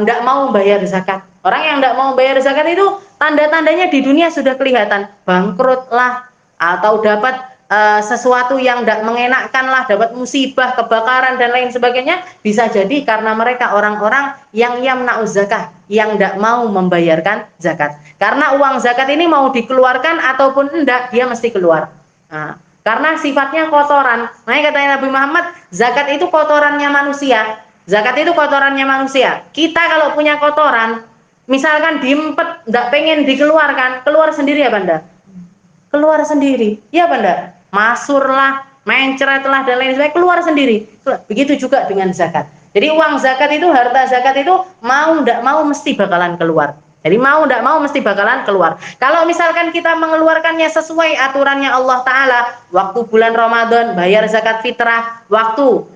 tidak mau bayar zakat. Orang yang tidak mau bayar zakat itu tanda-tandanya di dunia sudah kelihatan. Bangkrut lah, atau dapat sesuatu yang tidak mengenakkan lah, dapat musibah, kebakaran dan lain sebagainya. Bisa jadi karena mereka orang-orang yang yamna'uz zakah, yang tidak mau membayarkan zakat. Karena uang zakat ini mau dikeluarkan ataupun enggak, dia mesti keluar. Nah, karena sifatnya kotoran. Makanya katanya Nabi Muhammad, zakat itu kotorannya manusia. Zakat itu kotorannya manusia. Kita kalau punya kotoran, misalkan diempet, tidak pengen dikeluarkan, keluar sendiri ya Banda? Keluar sendiri, ya Banda? Masurlah, mencretlah dan lain sebagainya, keluar sendiri. Begitu juga dengan zakat. Jadi uang zakat itu, harta zakat itu mau tidak mau mesti bakalan keluar. Jadi mau tidak mau mesti bakalan keluar. Kalau misalkan kita mengeluarkannya sesuai aturannya Allah Ta'ala, waktu bulan Ramadan bayar zakat fitrah, waktu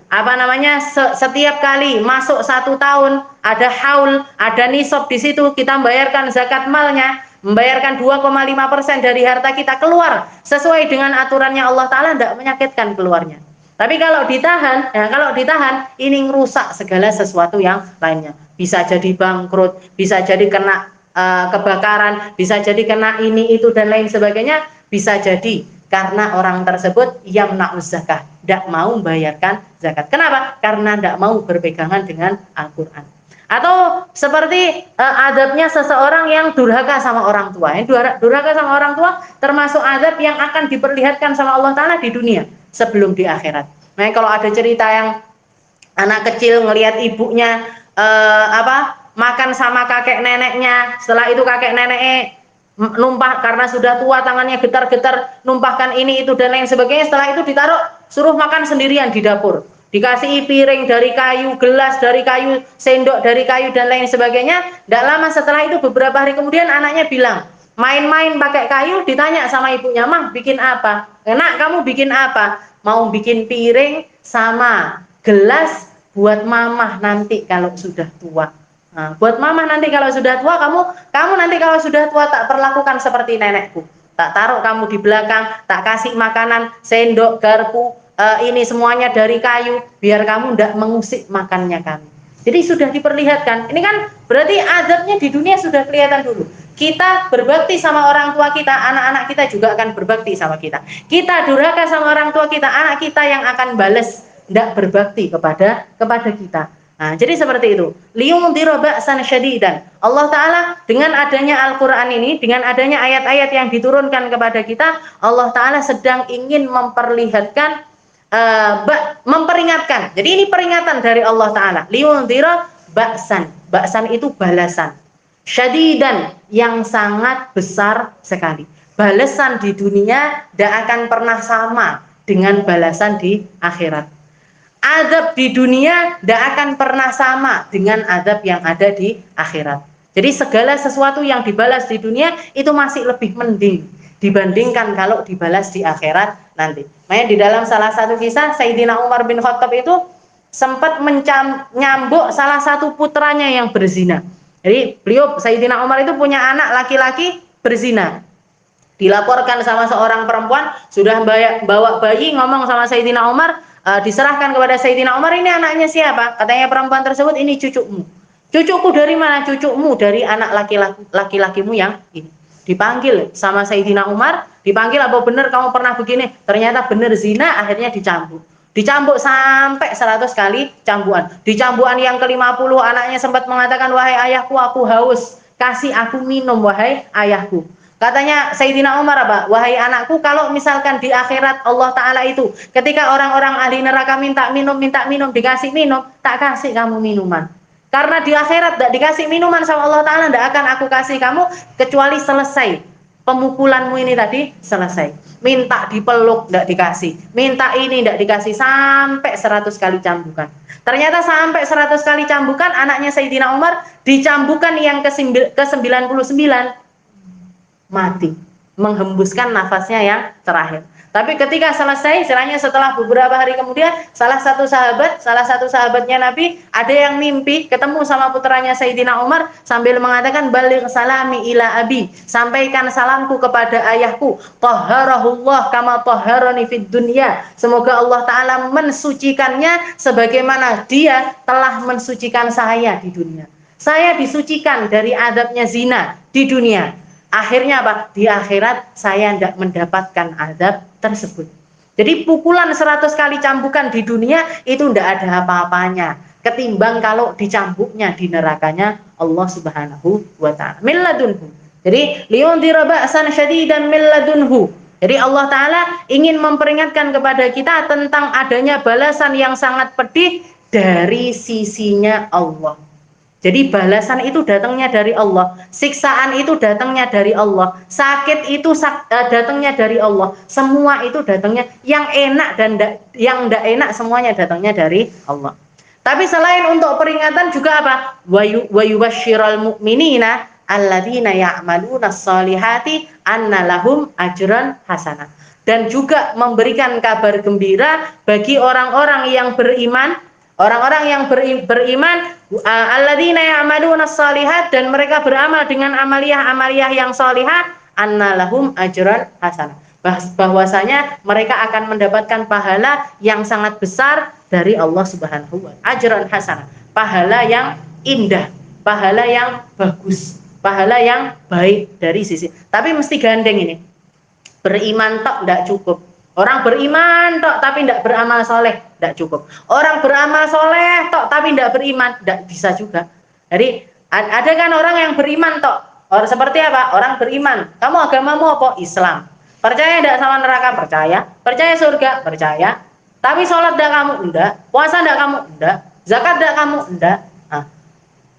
setiap kali masuk 1 tahun ada haul, ada nisab di situ, kita bayarkan zakat malnya, membayarkan 2,5% dari harta kita keluar sesuai dengan aturannya Allah Ta'ala, tidak menyakitkan keluarnya. Tapi kalau ditahan, ini merusak segala sesuatu yang lainnya. Bisa jadi bangkrut, bisa jadi kena kebakaran, bisa jadi kena ini itu dan lain sebagainya. Bisa jadi karena orang tersebut yang na'uz zakah, tidak mau membayarkan zakat. Kenapa? Karena tidak mau berpegangan dengan Al-Quran. Atau seperti adabnya seseorang yang durhaka sama orang tua. Durhaka sama orang tua termasuk adab yang akan diperlihatkan sama Allah Ta'ala di dunia sebelum di akhirat. Nah, kalau ada cerita yang anak kecil ngelihat ibunya makan sama kakek neneknya, setelah itu kakek neneknya numpah karena sudah tua, tangannya getar-getar, numpahkan ini itu dan lain sebagainya. Setelah itu ditaruh, suruh makan sendirian di dapur. Dikasih piring dari kayu, gelas dari kayu, sendok dari kayu dan lain sebagainya. Tidak lama setelah itu, beberapa hari kemudian anaknya bilang, main-main pakai kayu. Ditanya sama ibunya, "Mah, bikin apa?" "Nak, kamu bikin apa?" "Mau bikin piring sama gelas buat mamah nanti kalau sudah tua." Nah, buat mamah nanti kalau sudah tua, kamu nanti kalau sudah tua tak perlakukan seperti nenekku. Tak taruh kamu di belakang, tak kasih makanan, sendok, garpu, ini semuanya dari kayu, biar kamu tidak mengusik makannya kami. Jadi sudah diperlihatkan. Ini kan berarti adabnya di dunia sudah kelihatan dulu. Kita berbakti sama orang tua kita, anak-anak kita juga akan berbakti sama kita. Kita durhaka sama orang tua kita, anak kita yang akan balas tidak berbakti kepada kita. Nah, jadi seperti itu. Liyunzira ba'san syadidan. Allah Ta'ala dengan adanya Al-Quran ini, dengan adanya ayat-ayat yang diturunkan kepada kita, Allah Ta'ala sedang ingin memperlihatkan, memperingatkan. Jadi ini peringatan dari Allah Ta'ala. Liyunzira ba'san. Ba'san itu balasan. Syadidan, yang sangat besar sekali. Balasan di dunia tidak akan pernah sama dengan balasan di akhirat. Azab di dunia tidak akan pernah sama dengan azab yang ada di akhirat. Jadi segala sesuatu yang dibalas di dunia itu masih lebih mending dibandingkan kalau dibalas di akhirat nanti. Makanya di dalam salah satu kisah Sayyidina Umar bin Khattab itu sempat nyambuk salah satu putranya yang berzina. Jadi beliau Sayyidina Umar itu punya anak laki-laki berzina. Dilaporkan sama seorang perempuan, sudah bawa bayi, ngomong sama Sayyidina Umar, diserahkan kepada Sayyidina Umar, ini anaknya siapa? Katanya perempuan tersebut, ini cucumu. Cucuku dari mana? Cucumu dari anak laki-lakimu yang ini. Dipanggil sama Sayyidina Umar, dipanggil, apa benar kamu pernah begini? Ternyata benar zina, akhirnya dicambuk. Dicambuk sampai 100 kali cambukan. Di cambukan yang ke-50 anaknya sempat mengatakan, wahai ayahku, aku haus, kasih aku minum wahai ayahku. Katanya Sayyidina Umar apa? Wahai anakku, kalau misalkan di akhirat Allah Ta'ala itu ketika orang-orang ahli neraka minta minum, dikasih minum, tak kasih kamu minuman. Karena di akhirat tidak dikasih minuman sama Allah Ta'ala, tidak akan aku kasih kamu kecuali selesai pemukulanmu ini tadi selesai. Minta dipeluk tidak dikasih, minta ini tidak dikasih, sampai 100 kali cambukan. Ternyata sampai 100 kali cambukan anaknya Sayyidina Umar dicambukan yang ke-99 mati, menghembuskan nafasnya yang terakhir. Tapi ketika selesai, istilahnya setelah beberapa hari kemudian, salah satu sahabatnya Nabi, ada yang mimpi ketemu sama putranya Sayyidina Umar sambil mengatakan, baligh salami ila abi, sampaikan salamku kepada ayahku, tahharahullah kama tahharani fid dunya, semoga Allah Ta'ala mensucikannya sebagaimana dia telah mensucikan saya di dunia. Saya disucikan dari azabnya zina di dunia. Akhirnya apa? Di akhirat saya tidak mendapatkan azab tersebut. Jadi pukulan 100 kali cambukan di dunia itu tidak ada apa-apanya ketimbang kalau dicambuknya di nerakanya Allah Subhanahu wa Ta'ala. Min ladunhu. Jadi liyundhira ba'san syadidan min ladunhu. Jadi Allah Ta'ala ingin memperingatkan kepada kita tentang adanya balasan yang sangat pedih dari sisinya Allah. Jadi balasan itu datangnya dari Allah, siksaan itu datangnya dari Allah, sakit itu datangnya dari Allah, semua itu datangnya, yang enak dan yang tidak enak semuanya datangnya dari Allah. Tapi selain untuk peringatan juga apa? Wa yubashshiral mu'minina alladzina ya'maluna sholihati anna lahum ajran hasanah. Dan juga memberikan kabar gembira bagi orang-orang yang beriman. Orang-orang yang beriman, alladzina ya'maluna shalihat, dan mereka beramal dengan amaliyah yang shalihah, annalahum ajran hasanah. Bahwasanya mereka akan mendapatkan pahala yang sangat besar dari Allah Subhanahu wa Ta'ala. Ajran hasanah, pahala yang indah, pahala yang bagus, pahala yang baik dari sisi. Tapi mesti gandeng ini. Beriman tok tidak cukup. Orang beriman tok tapi tidak beramal soleh, tidak cukup. Orang beramal soleh tok tapi tidak beriman, tidak bisa juga. Jadi ada kan orang yang beriman tok. Orang seperti apa? Orang beriman. Kamu agamamu apa? Islam. Percaya tidak sama neraka? Percaya. Percaya surga? Percaya. Tapi sholat tidak kamu? Enggak. Puasa tidak kamu? Enggak. Zakat tidak kamu? Enggak. Nah,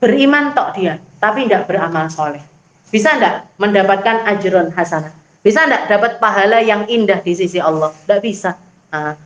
beriman tok dia, tapi tidak beramal soleh. Bisa tidak mendapatkan ajrun hasanah? Bisa tidak dapat pahala yang indah di sisi Allah? Tidak bisa. Nah,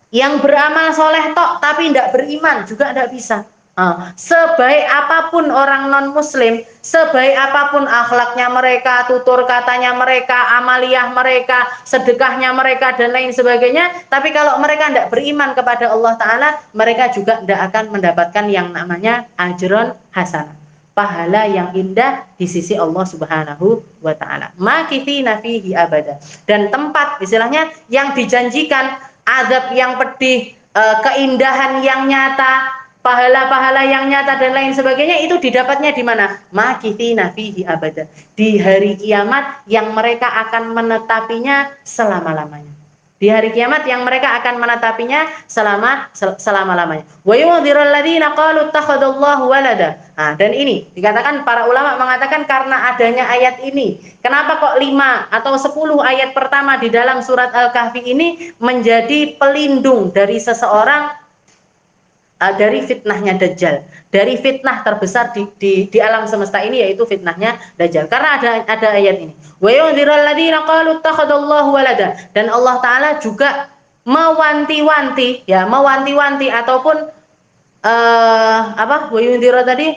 yang beramal soleh tok tapi tidak beriman juga tidak bisa. Nah, sebaik apapun orang non muslim, sebaik apapun akhlaknya mereka, tutur katanya mereka, amaliyah mereka, sedekahnya mereka dan lain sebagainya, tapi kalau mereka tidak beriman kepada Allah Ta'ala, mereka juga tidak akan mendapatkan yang namanya ajron hasanah, pahala yang indah di sisi Allah Subhanahu wa Ta'ala. Makithina fihi abada. Dan tempat istilahnya yang dijanjikan azab yang pedih, keindahan yang nyata, pahala-pahala yang nyata dan lain sebagainya, itu didapatnya di mana? Makithina fihi abada. Di hari kiamat yang mereka akan menetapinya selama-lamanya. Di hari kiamat yang mereka akan menetapinya selama-lamanya. Wa yudhirul ladzina qalu ittakhadallahu walada. Nah, dan ini dikatakan para ulama mengatakan karena adanya ayat ini. Kenapa kok 5 atau 10 ayat pertama di dalam surat Al-Kahfi ini menjadi pelindung dari seseorang dari fitnahnya Dajjal, dari fitnah terbesar di alam semesta ini, yaitu fitnahnya Dajjal. Karena ada ayat ini. Wa yundziral ladzina qalu ittakhadallahu walada, dan Allah taala juga mewanti-wanti, ya, mewanti-wanti ataupun apa? Wa yundzira tadi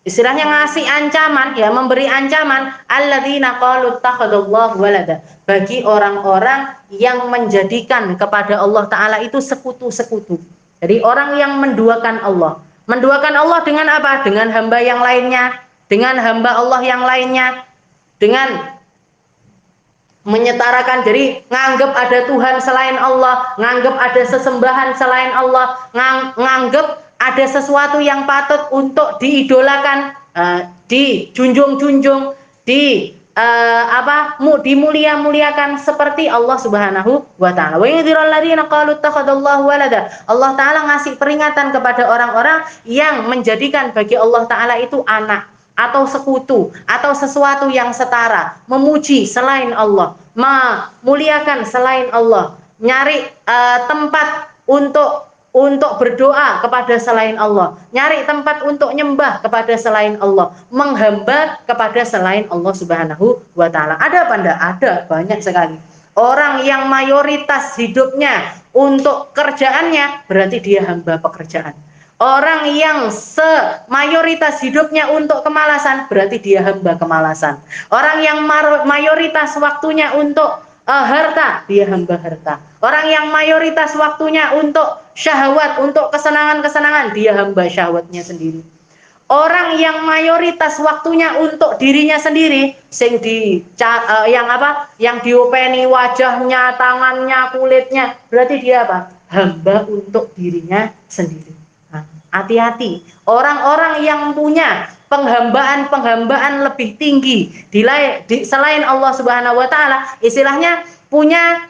istilahnya ngasih ancaman, ya, memberi ancaman, alladzina qalu ittakhadallahu walada, bagi orang-orang yang menjadikan kepada Allah taala itu sekutu-sekutu. Jadi orang yang menduakan Allah. Menduakan Allah dengan apa? Dengan hamba yang lainnya, dengan hamba Allah yang lainnya, dengan menyetarakan, jadi nganggap ada Tuhan selain Allah, nganggap ada sesembahan selain Allah, nganggap ada sesuatu yang patut untuk diidolakan, dijunjung-junjung, dimulia-muliakan seperti Allah Subhanahu wa taala. Wa yudhirul ladzina qalu ittakhadallahu walada. Allah taala ngasih peringatan kepada orang-orang yang menjadikan bagi Allah taala itu anak atau sekutu atau sesuatu yang setara, memuji selain Allah, memuliakan selain Allah, nyari tempat untuk berdoa kepada selain Allah, nyari tempat untuk nyembah kepada selain Allah, menghamba kepada selain Allah Subhanahu wa taala. Ada apa enggak? Ada, banyak sekali. Orang yang mayoritas hidupnya untuk kerjaannya, berarti dia hamba pekerjaan. Orang yang mayoritas hidupnya untuk kemalasan, berarti dia hamba kemalasan. Orang yang mayoritas waktunya untuk harta, dia hamba harta. Orang yang mayoritas waktunya untuk syahwat, untuk kesenangan-kesenangan, dia hamba syahwatnya sendiri. Orang yang mayoritas waktunya untuk dirinya sendiri, yang diopeni wajahnya, tangannya, kulitnya, berarti dia apa? Hamba untuk dirinya sendiri. Hati-hati, orang-orang yang punya penghambaan lebih tinggi selain Allah Subhanahu wa taala, istilahnya punya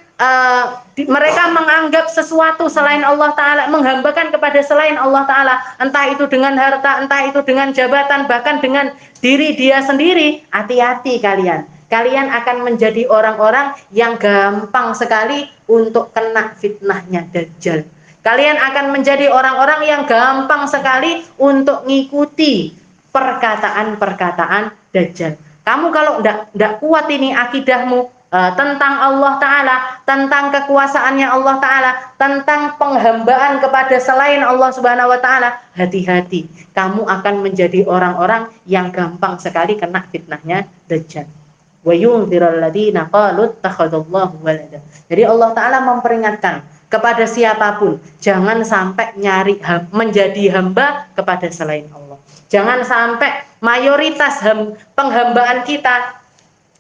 mereka menganggap sesuatu selain Allah taala, menghambakan kepada selain Allah taala, entah itu dengan harta, entah itu dengan jabatan, bahkan dengan diri dia sendiri. Hati-hati kalian. Kalian akan menjadi orang-orang yang gampang sekali untuk kena fitnahnya Dajjal. Kalian akan menjadi orang-orang yang gampang sekali untuk ngikuti perkataan-perkataan Dajjal. Kamu kalau enggak kuat ini akidahmu tentang Allah Ta'ala, tentang kekuasaannya Allah Ta'ala, tentang penghambaan kepada selain Allah Subhanahu wa Ta'ala, hati-hati, kamu akan menjadi orang-orang yang gampang sekali kena fitnahnya Dajjal. Wa yundzirul ladzina qalu ittakhadallahu walada. Jadi Allah Ta'ala memperingatkan kepada siapapun, jangan sampai menjadi hamba kepada selain Allah. Jangan sampai mayoritas penghambaan kita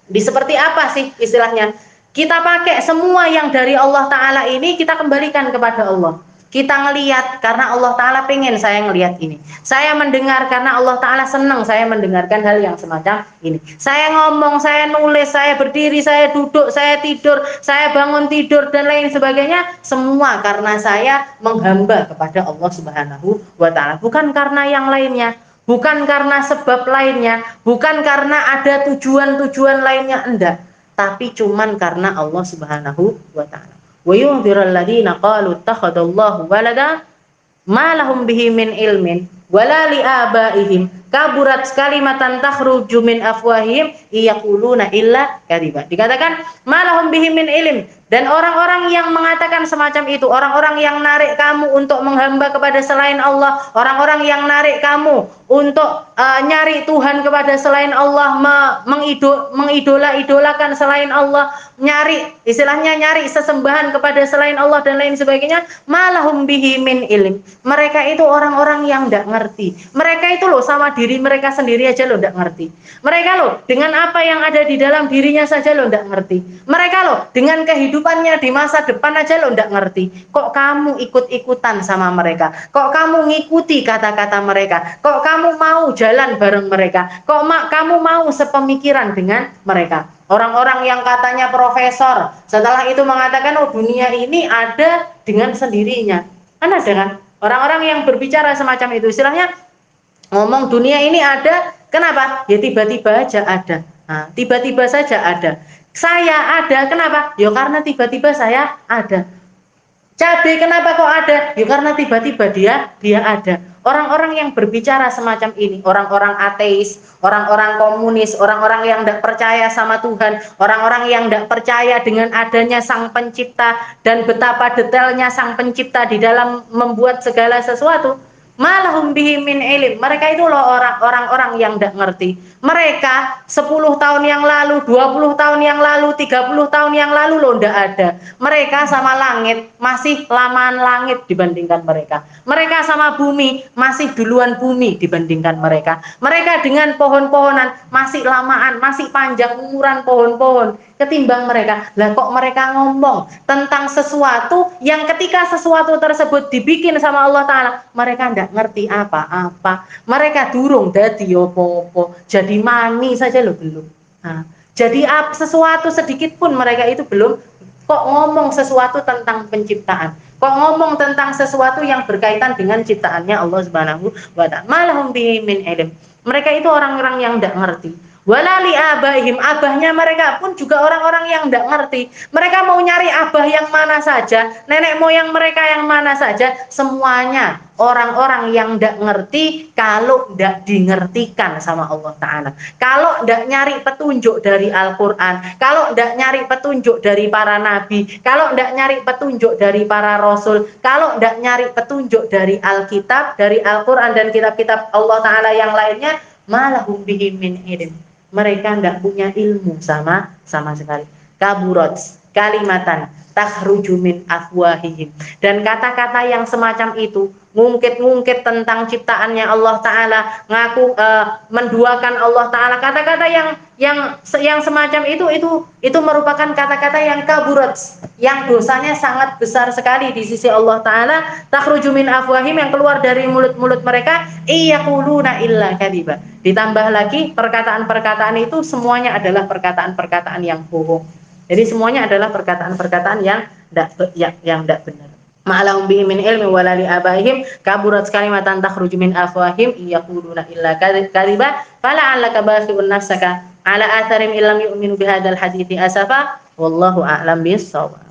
seperti apa sih istilahnya? Kita pakai semua yang dari Allah Ta'ala ini, kita kembalikan kepada Allah. Kita ngelihat karena Allah Ta'ala pengen saya ngelihat ini. Saya mendengar karena Allah Ta'ala senang saya mendengarkan hal yang semacam ini. Saya ngomong, saya nulis, saya berdiri, saya duduk, saya tidur, saya bangun tidur, dan lain sebagainya. Semua karena saya menghamba kepada Allah Subhanahu wa Ta'ala. Bukan karena yang lainnya. Bukan karena sebab lainnya. Bukan karena ada tujuan-tujuan lainnya. Enggak. Tapi cuman karena Allah Subhanahu wa Ta'ala. Wa yundzirul ladzina qalu ittakhadallahu walada ma lahum bihi min ilmin wala li abaihim kaburat kalimatan takhruju min afwahihim yaquluna illa kadziba. Dikatakan ma lahum bihi min ilm, dan orang-orang yang mengatakan semacam itu, orang-orang yang narik kamu untuk menghamba kepada selain Allah, orang-orang yang narik kamu untuk nyari Tuhan kepada selain Allah, mengidola-idolakan selain Allah, istilahnya nyari sesembahan kepada selain Allah dan lain sebagainya, malahum bihi min ilm. Mereka itu orang-orang yang enggak ngerti. Mereka itu loh sama diri mereka sendiri aja loh enggak ngerti. Mereka loh dengan apa yang ada di dalam dirinya saja loh enggak ngerti. Mereka loh dengan kehidupannya di masa depan aja loh enggak ngerti. Kok kamu ikut-ikutan sama mereka? Kok kamu ngikuti kata-kata mereka? Kok kamu mau jalan bareng mereka? Kok kamu mau sepemikiran dengan mereka? Orang-orang yang katanya profesor, setelah itu mengatakan, oh dunia ini ada dengan sendirinya. Kan ada kan? Orang-orang yang berbicara semacam itu, istilahnya ngomong dunia ini ada, kenapa? Ya tiba-tiba aja ada. Nah, tiba-tiba saja ada. Saya ada, kenapa? Ya karena tiba-tiba saya ada. Cabai kenapa kok ada? Ya karena tiba-tiba dia ada. Orang-orang yang berbicara semacam ini, orang-orang ateis, orang-orang komunis, orang-orang yang tidak percaya sama Tuhan, orang-orang yang tidak percaya dengan adanya Sang Pencipta dan betapa detailnya Sang Pencipta di dalam membuat segala sesuatu, malahum bihi min ilim. Mereka itu loh orang-orang yang tidak ngerti. Mereka 10 tahun yang lalu, 20 tahun yang lalu, 30 tahun yang lalu loh tidak ada. Mereka sama langit masih lamaan langit dibandingkan mereka. Mereka sama bumi masih duluan bumi dibandingkan mereka. Mereka dengan pohon-pohonan masih lamaan, masih panjang umuran pohon-pohon ketimbang mereka. Lah kok mereka ngomong tentang sesuatu yang ketika sesuatu tersebut dibikin sama Allah Ta'ala, mereka tidak ngerti apa-apa. Mereka durung dadi opo-opo, jadi mani saja loh belum. Nah, jadi sesuatu sedikit pun mereka itu belum. Kok ngomong sesuatu tentang penciptaan, kok ngomong tentang sesuatu yang berkaitan dengan ciptaannya Allah Subhanahu wa Ta'ala. Malahum bihi min ilm. Mereka itu orang-orang yang tidak ngerti. Walali abaihim, abahnya mereka pun juga orang-orang yang tidak ngerti. Mereka mau nyari abah yang mana saja, nenek moyang mereka yang mana saja, semuanya orang-orang yang tidak ngerti kalau tidak dingertikan sama Allah Ta'ala. Kalau tidak nyari petunjuk dari Al-Quran, kalau tidak nyari petunjuk dari para nabi, kalau tidak nyari petunjuk dari para rasul, kalau tidak nyari petunjuk dari Alkitab, dari Al-Quran dan kitab-kitab Allah Ta'ala yang lainnya, malahum bihi min ilm. Mereka tidak punya ilmu sama sekali. Kaburat kalimatan takhruju min afwahihim. Dan kata-kata yang semacam itu, ngungkit-ngungkit tentang ciptaannya Allah Ta'ala, ngaku menduakan Allah Ta'ala, kata-kata yang semacam itu merupakan kata-kata yang kaburat, yang dosanya sangat besar sekali di sisi Allah Ta'ala. Takhruju min afwahim, yang keluar dari mulut-mulut mereka, iyaquluna illa kadiba. Ditambah lagi perkataan-perkataan itu semuanya adalah perkataan-perkataan yang bohong. Jadi semuanya adalah perkataan-perkataan yang tidak benar. Ma'alahum bihi min ilmi wala li abaihim kaburat kalimatan takhruju min afwahim yaquluna illa kadiba fala'allaka baqi'un nafsaka ala atharim illam yu'minu bihadzal hadithi asafa wallahu a'lam bis-shawab.